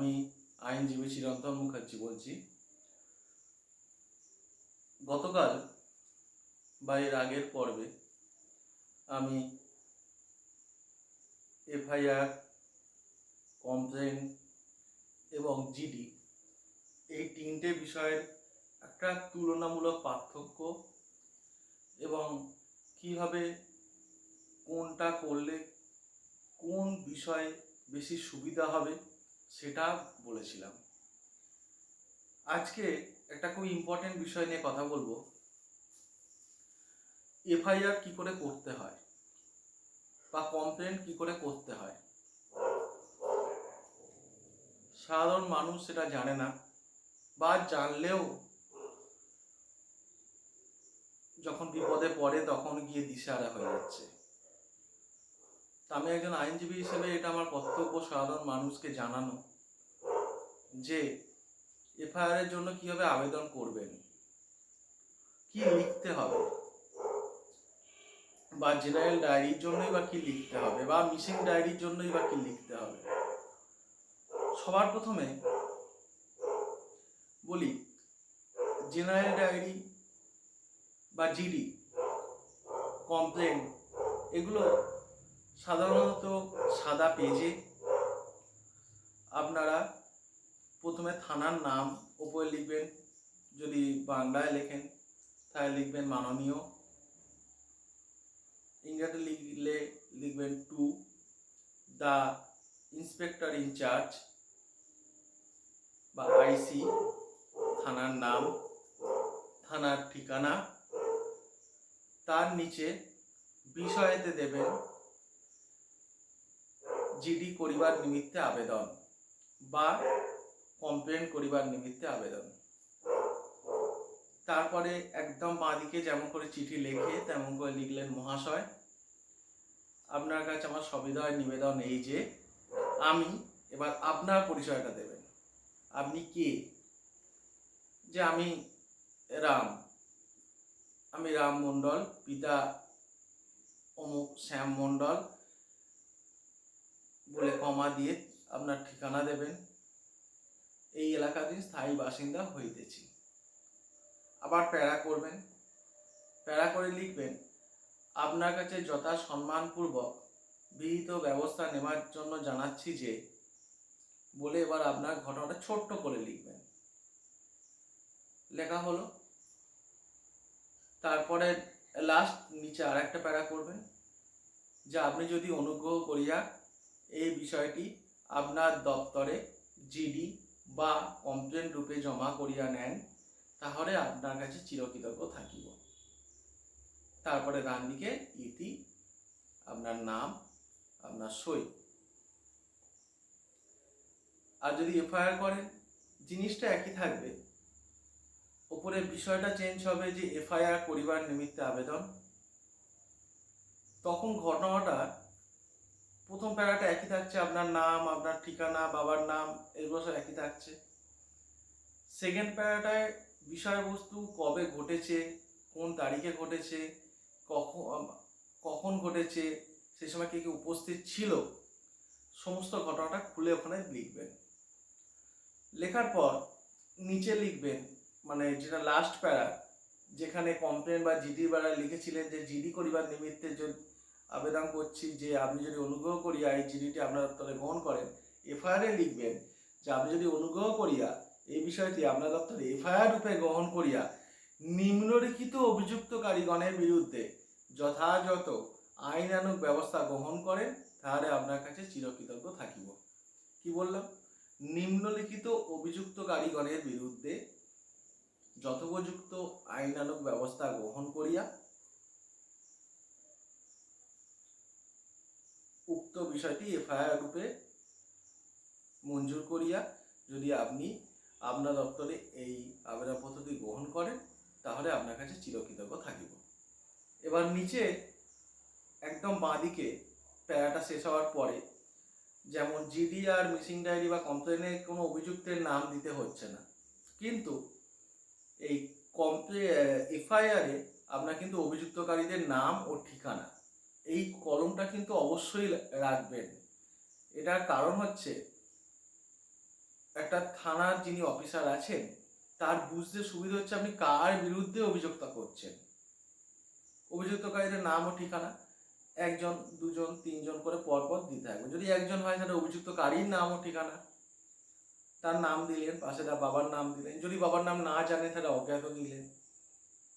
আমি আইনজীবী চিরন্তন মুখার্জি বলছি। গতকাল বা এর আগের পর্বে আমি এফআইআর, কমপ্লেন এবং জিডি এই তিনটে বিষয়ের একটা তুলনামূলক পার্থক্য এবং কিভাবে কোনটা করলে কোন বিষয়ে বেশি সুবিধা হবে সেটা বলেছিলাম। আজকে একটা খুব ইম্পর্টেন্ট বিষয় নিয়ে কথা বলবো। এফআইআর কি করে করতে হয় বা কমপ্লেন কি করে করতে হয়। সাধারণ মানুষ সেটা জানে না, বা জানলেও যখন বিপদে পড়ে তখন গিয়ে দিশাহারা হয়ে যাচ্ছে। তা আমি একজন আইনজীবী হিসেবে এটা আমার কর্তব্য সাধারণ মানুষকে জানানো যে এফআইআর এর জন্য কিভাবে আবেদন করবেন, কি লিখতে হবে, বা জেনারেল ডায়েরির জন্যই বা কি লিখতে হবে, বা মিসিং ডায়েরির জন্যই বা কি লিখতে হবে। সবার প্রথমে বলি, জেনারেল ডায়েরি বা জিডি, কমপ্লেন, এগুলো সাধারণত সাদা পেজে আপনারা প্রথমে থানার নাম উপরে লিখবেন। যদি বাংলায় লেখেন তাহলে লিখবেন মাননীয়, ইংরেজিতে লিখলে লিখবেন টু দ্য ইন্সপেক্টর ইনচার্জ বা আইসি, থানার নাম, থানার ঠিকানা, তার নিচে বিষয়েতে দেবেন জিডি করিবার নিমিত্তে আবেদন বা কমপ্লেন করিবার নিমিত্তে আবেদন। তারপরে একদম বাঁদিকে যেমন করে চিঠি লেখে তেমন করে লিখলেন মহাশয়, আপনার কাছে আমার সবিনয় নিবেদন এই যে আমি, এবার আপনার পরিচয়টা দেবেন। আপনি কে? যে আমি রাম মণ্ডল, পিতা অমুক শ্যাম মণ্ডল বলে কমা দিয়ে আপনার ঠিকানা দেবেন। এই এলাকাধীন স্থায়ী বাসিন্দা হইতেছি। আবার প্যারা করবেন, প্যারা করে লিখবেন আপনার কাছে যথা সম্মানপূর্বক বিহিত ব্যবস্থা নেওয়ার জন্য জানাচ্ছি যে, বলে এবার আপনার ঘটনাটা ছোট্ট করে লিখবেন। লেখা হলো। তারপরে লাস্ট নিচে আর একটা প্যারা করবেন যে আপনি যদি অনুগ্রহ করিয়া এই বিষয়টি আপনার দপ্তরে জিডি বা কমপ্লেন রূপে জমা করিয়া নেন, তাহলে আপনার কাছে চিরকৃতজ্ঞ থাকিব। তারপরে ডান দিকে ইতি, আপনার নাম, আপনার সই। আর যদি এফআইআর করেন জিনিসটা একই থাকবে, উপরের বিষয়টা চেঞ্জ হবে যে এফআইআর করিবার নিমিত্তে আবেদন। তখন ঘটনাটা প্রথম প্যারাটা একই থাকছে, আপনার নাম, আপনার ঠিকানা, বাবার নাম, এগুলো সব একই থাকছে। সেকেন্ড প্যারাটায় বিষয়বস্তু কবে ঘটেছে, কোন তারিখে ঘটেছে, কখন ঘটেছে, সেই সময় কে কে উপস্থিত ছিল, সমস্ত ঘটনাটা খুলে ওখানে লিখবেন। লেখার পর নিচে লিখবেন, মানে যেটা লাস্ট প্যারা, যেখানে কমপ্লেন বা জিডি বেলায় লিখেছিলেন যে জিডি করিবার নিমিত্তে যদি আবেদন করছি যে আপনি যদি অনুগ্রহ করিয়া এই জিডিটি আপনার দপ্তরে গ্রহণ করেন, এফআইআর এ লিখবেন যে আপনি যদি অনুগ্রহ করিয়া এই বিষয়টি আপনার দপ্তরে এফআইআর রূপে গ্রহণ করিয়া নিম্নলিখিত অভিযুক্তকারীগণের বিরুদ্ধে যথাযথ আইনানুগ ব্যবস্থা গ্রহণ করেন, তাহলে আপনার কাছে চিরকৃতজ্ঞ থাকিব। কি বললাম? নিম্নলিখিত অভিযুক্তকারীগণের বিরুদ্ধে যথোপযুক্ত আইনানুগ ব্যবস্থা গ্রহণ করিয়া উক্ত বিষয়টি এফআইআর রূপে মঞ্জুর করিয়া যদি আপনি আপনার দপ্তরে এই আবেদনপত্রটি গ্রহণ করেন, তাহলে আপনার কাছে চিরকৃতজ্ঞ থাকিব। এবার নিচে একদম বাঁদিকে প্যারাটা শেষ হওয়ার পরে, যেমন জিডি আর মিসিং ডায়েরি বা কমপ্লেনে কোনো অভিযুক্তের নাম দিতে হচ্ছে না, কিন্তু এই এফআইআরে আপনার কিন্তু অভিযুক্তকারীদের নাম ও ঠিকানা, এই কলমটা কিন্তু অবশ্যই রাখবেন। এটার কারণ হচ্ছে একটা থানার যিনি অফিসার আছেন তার বুঝতে সুবিধা হচ্ছে আপনি কার বিরুদ্ধে অভিযোগটা করছেন। অভিযুক্তকারীদের নাম ও ঠিকানা 1 জন 2 জন 3 জন করে পরপর দিতে থাকবে। যদি 1 জন হয় তাহলে অভিযুক্তকারীর নাম ও ঠিকানা, তার নাম দিলেন, পাশে তার বাবার নাম দিলেন। যদি বাবার নাম না জানে তাহলে অজ্ঞাত দিলেন,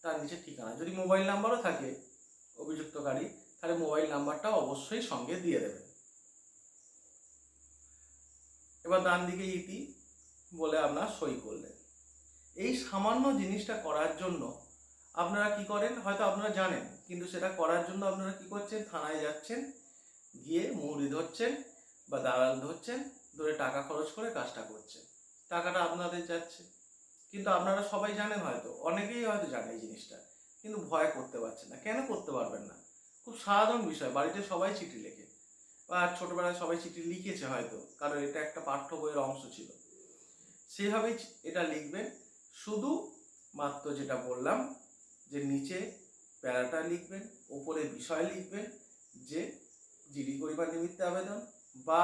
তার নিচে ঠিকানা। যদি মোবাইল নাম্বারও থাকে অভিযুক্তকারী, তাহলে মোবাইল নাম্বারটা অবশ্যই সঙ্গে দিয়ে দেবেন। এবার ডান দিকে ইতি বলে আপনার সই করলেন। এই সামান্য জিনিসটা করার জন্য আপনারা কি করেন হয়তো আপনারা জানেন, কিন্তু সেটা করার জন্য আপনারা কি করছেন, থানায় যাচ্ছেন, গিয়ে মুহুরি ধরছেন বা দালাল ধরছেন, ধরে টাকা খরচ করে কাজটা করছেন। টাকাটা আপনাদের যাচ্ছে, কিন্তু আপনারা সবাই জানেন, হয়তো অনেকেই হয়তো জানে এই জিনিসটা, কিন্তু ভয় করতে পারছেন না। কেন করতে পারবেন না? খুব সাধারণ বিষয়। বাড়িতে সবাই চিঠি লেখে, বা ছোটবেলায় সবাই চিঠি লিখেছে হয়তো, কারণ এটা একটা পাঠ্য বইয়ের অংশ ছিল। সেভাবেই এটা লিখবেন। শুধু মাত্র যেটা বললাম যে নিচে প্যারাটা লিখবেন, ওপরে বিষয় লিখবেন যে জিডি করিবার নিমিত্তে আবেদন বা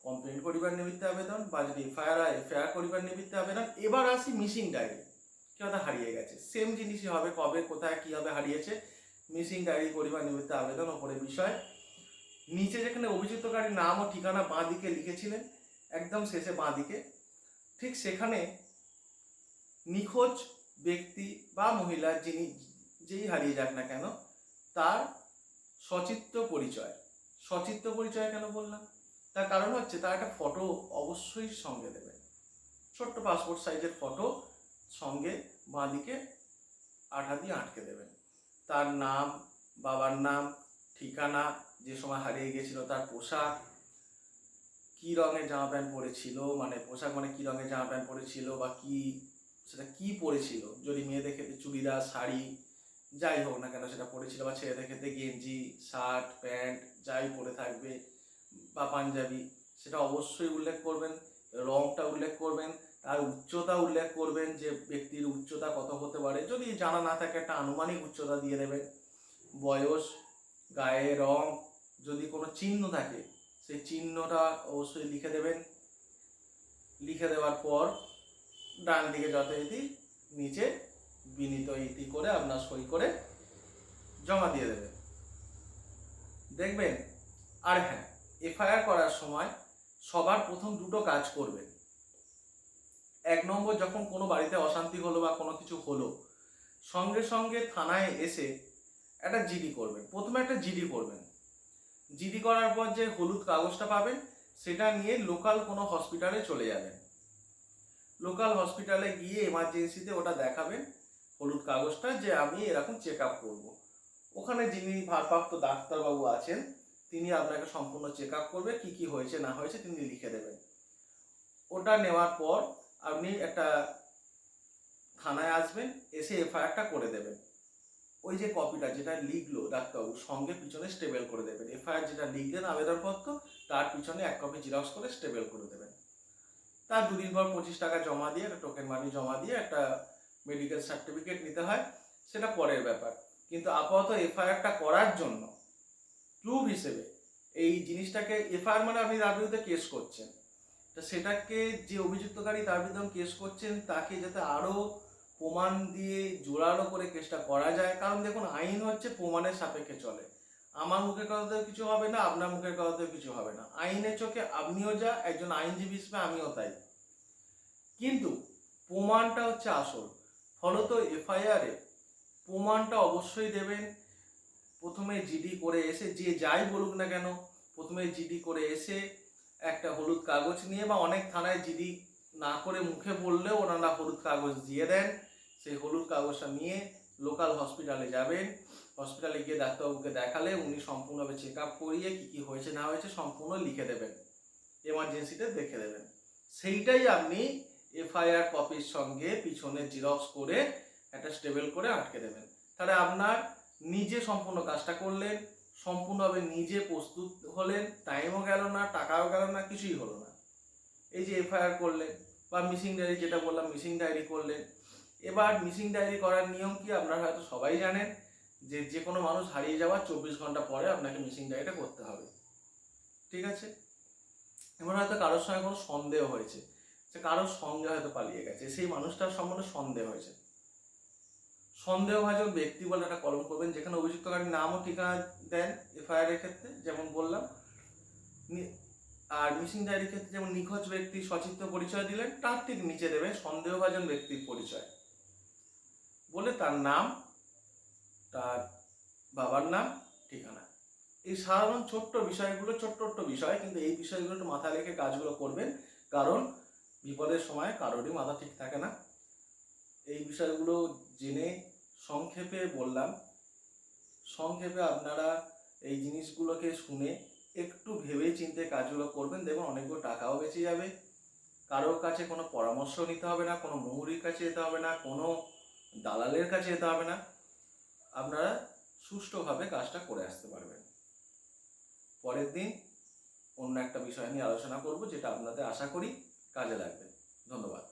কমপ্লেন করিবার নিমিত্তে আবেদন, বা যদি এফআইআর করিবার নিমিত্তে আবেদন। এবার আসি মিসিং ডায়েরি। কেউ হয়তো হারিয়ে গেছে, সেম জিনিসই হবে, কবে কোথায় কীভাবে হারিয়েছে। মিসিং ডায়েরি করিবার নিমিত্তে আবেদন, ওপরে বিষয়। নিচে যেখানে অভিযুক্তকারীর নাম ও ঠিকানা বাঁ দিকে লিখেছিলেন, একদম শেষে বাঁ দিকে, ঠিক সেখানে নিখোঁজ ব্যক্তি বা মহিলা যিনি যেই হারিয়ে যাক না কেন তার সচিত্র পরিচয়। সচিত্র পরিচয় কেন বললাম? তার কারণ হচ্ছে তার একটা ফটো অবশ্যই সঙ্গে দেবেন, ছোট্ট পাসপোর্ট সাইজের ফটো সঙ্গে বাঁ দিকে আঠা দিয়ে আটকে দেবেন। তার নাম, বাবার নাম, ঠিকানা, যে সময় হারিয়ে গেছিল তার পোশাক, কী রঙের জামা প্যান্ট পরেছিল, মানে পোশাক মানে কী রঙের জামা প্যান্ট পরেছিল, বা কি সেটা কী পরেছিল। যদি মেয়েদের ক্ষেত্রে চুড়িদার, শাড়ি যাই হোক না কেন সেটা পরেছিল, বা ছেলেদের ক্ষেত্রে গেঞ্জি, শার্ট, প্যান্ট যাই পরে থাকবে, বা পাঞ্জাবি, সেটা অবশ্যই উল্লেখ করবেন। রংটা উল্লেখ করবেন, তার উচ্চতা উল্লেখ করবেন, যে ব্যক্তির উচ্চতা কত হতে পারে। যদি জানা না থাকে একটা আনুমানিক উচ্চতা দিয়ে দেবেন। বয়স, গায়ের রং, যদি কোনো চিহ্ন থাকে সেই চিহ্নটা অবশ্যই লিখে দেবেন। লিখে দেওয়ার পর ডান দিকে যথারীতি নিচে বিনীত ইতি করে আপনার সই করে জমা দিয়ে দেবেন, দেখবেন। আর হ্যাঁ, এফআইআর করার সময় সবার প্রথম দুটো কাজ করবেন। 1 নম্বর, যখন কোনো বাড়িতে অশান্তি হলো বা কোনো কিছু হলো, সঙ্গে সঙ্গে থানায় এসে একটা জিডি করবেন। প্রথমে একটা জিডি করবেন। জিডি করার পর যে হলুদ কাগজটা পাবেন সেটা নিয়ে লোকাল কোনো হসপিটালে চলে যাবেন। লোকাল হসপিটালে গিয়ে এমার্জেন্সিতে ওটা দেখাবেন, হলুদ কাগজটা, যে আমি এরকম চেক আপ করবো। ওখানে যিনি ভারপ্রাপ্ত ডাক্তারবাবু আছেন তিনি আপনাকে সম্পূর্ণ চেক আপ করবে, কী কী হয়েছে না হয়েছে তিনি লিখে দেবেন। ওটা নেওয়ার পর আপনি একটা থানায় আসবেন, এসে এফআইআরটা করে দেবেন। ওই যে কপিটা যেটা লিখলো ডাক্তারবাবু সঙ্গে পিছনে স্টেবেল করে দেবেন। এফআইআর যেটা লিখলেন আবেদনপত্র তার পিছনে 1 কপি জেরক্স করে স্টেবেল করে দেবেন। তার 2 দিন পর 25 টাকা জমা দিয়ে, একটা টোকেন মানি জমা দিয়ে একটা মেডিকেল সার্টিফিকেট নিতে হয়, সেটা পরের ব্যাপার। কিন্তু আপাতত এফআইআরটা করার জন্য প্রুফ হিসেবে এই জিনিসটাকে, এফআইআর মানে আপনি তার বিরুদ্ধে কেস করছেন, তো সেটাকে যে অভিযুক্তকারী তার বিরুদ্ধে কেস করছেন তাকে যাতে আরও প্রমাণ দিয়ে জোরালো করে কেসটা করা যায়। কারণ দেখুন, আইন হচ্ছে প্রমাণের সাপেক্ষে চলে। আমার মুখের কথাতেও কিছু হবে না, আপনার মুখের কথাতেও কিছু হবে না। আইনের চোখে আপনিও যা, একজন আইনজীবী হিসেবে আমিও তাই, কিন্তু প্রমাণটা হচ্ছে আসল। ফলত এফআইআরে প্রমাণটা অবশ্যই দেবেন। প্রথমে জিডি করে এসে, যে যাই বলুক না কেন, প্রথমে জিডি করে এসে একটা হলুদ কাগজ নিয়ে, বা অনেক থানায় জিডি না করে মুখে বললেও ওনারা হলুদ কাগজ দিয়ে দেন, সেই হলুদ কাগজটা নিয়ে লোকাল হসপিটালে যাবেন। হসপিটালে গিয়ে ডাক্তারবাবুকে দেখালে উনি সম্পূর্ণভাবে চেক আপ করিয়ে কী কী হয়েছে না হয়েছে সম্পূর্ণ লিখে দেবেন, এমার্জেন্সিতে দেখে দেবেন। সেইটাই আপনি এফআইআর কপির সঙ্গে পিছনে জেরক্স করে একটা স্টেবল করে আটকে দেবেন। তাহলে আপনার নিজে সম্পূর্ণ কাজটা করলেন, সম্পূর্ণভাবে নিজে প্রস্তুত হলেন, টাইমও গেল না, টাকাও গেল না, কিছুই হলো না। এই যে এফআইআর করলেন, বা মিসিং ডায়েরি যেটা বললাম মিসিং ডায়েরি করলেন। এবার মিসিং ডায়েরি করার নিয়ম কি আপনারা হয়তো সবাই জানেন, যে যে কোনো মানুষ হারিয়ে যাওয়ার 24 ঘন্টা পরে আপনাকে মিসিং ডায়েরিটা করতে হবে, ঠিক আছে? এবার হয়তো কারোর সঙ্গে কোনো সন্দেহ হয়েছে, যে কারোর সঙ্গে হয়তো পালিয়ে গেছে, সেই মানুষটার সম্বন্ধে সন্দেহ হয়েছে। সন্দেহভাজন ব্যক্তি বলে একটা কলম করবেন, যেখানে অভিযুক্তকারীর নাম ও ঠিকানা দেন এফআইআর এর ক্ষেত্রে যেমন বললাম, আর মিসিং ডায়েরির ক্ষেত্রে যেমন নিখোঁজ ব্যক্তি সচিত্র পরিচয় দিলেন, তার ঠিক নিচে দেবেন সন্দেহভাজন ব্যক্তির পরিচয় বলে তার নাম, তার বাবার নাম, ঠিকানা। এই সাধারণ ছোট্ট বিষয়গুলো, ছোট্ট বিষয়, কিন্তু এই বিষয়গুলো একটু মাথায় রেখে কাজগুলো করবেন, কারণ বিপদের সময় কারোরই মাথা ঠিক থাকে না। এই বিষয়গুলো জেনে সংক্ষেপে বললাম, সংক্ষেপে আপনারা এই জিনিসগুলোকে শুনে একটু ভেবে চিন্তে কাজগুলো করবেন, দেখুন অনেকগুলো টাকাও বেঁচে যাবে। কারোর কাছে কোনো পরামর্শ নিতে হবে না, কোনো মুহুরির কাছে যেতে হবে না, কোনো দালালের কাছে যেতে হবে না, আপনারা সুষ্ঠুভাবে কাজটা করে আসতে পারবেন। পরের দিন অন্য একটা বিষয় নিয়ে আলোচনা করব, যেটা আপনাদের আশা করি কাজে লাগবে। ধন্যবাদ।